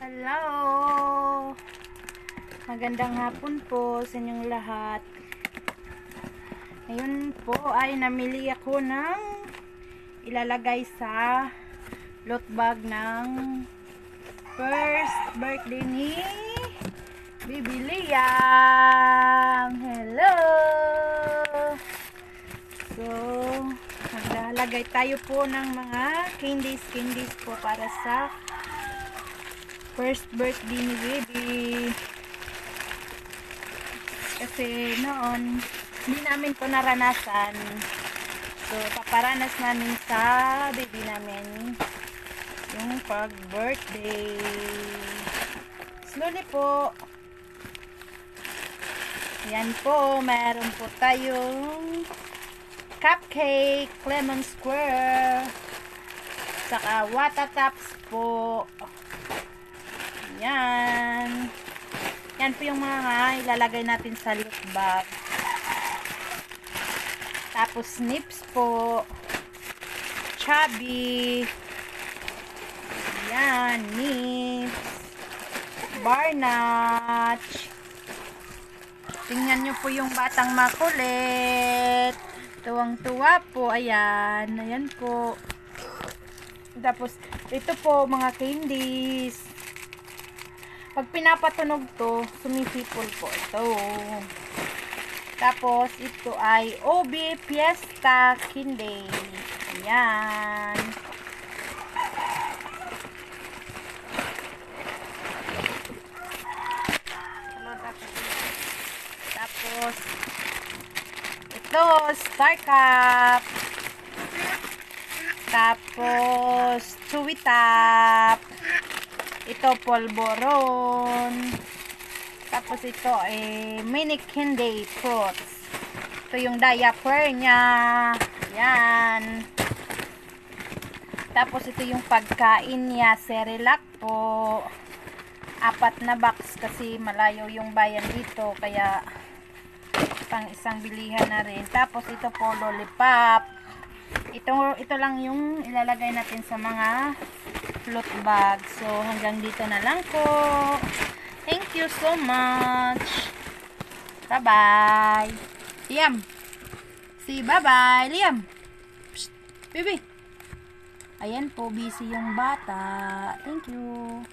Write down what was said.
Hello! Magandang hapon po sa inyong lahat. Ngayon po ay namili ako ng ilalagay sa loot bag ng first birthday ni Bibi Liam. Hello! So, maglalagay tayo po ng mga candies po para sa first birthday ni Bibi. Kasi noon hindi namin to naranasan, so paparanas namin sa baby namin yung pag birthday. Slowly po. Yan po, meron po tayong cupcake, lemon square, saka watataps po. Yan. Yan po yung mga ilalagay natin sa loot bag. Tapos nips po. Chubby. Yan, nips. Bar notch. Tingnan nyo po yung batang makulit. Tuwang-tuwa po. Ayan. Ayan po. Tapos, ito po mga candies. Pag pinapatunog to, sumisipol po ito. Tapos, ito ay OB Fiesta Candy. Ayan. Tapos, ito, Star Cup. Tapos, Chewy Top. Ito, polvoron. Tapos ito mini candy fruits. Ito yung diaper niya. Yan. Tapos ito yung pagkain niya, Cerelac po. 4 na box kasi malayo yung bayan dito, kaya pang isang bilihan na rin. Tapos ito po, lollipop. Ito lang yung ilalagay natin sa mga loot bag. So, hanggang dito na lang po. Thank you so much. Bye-bye. Liam. Say bye-bye, Liam. Psst, baby. Ayan po, busy yung bata. Thank you.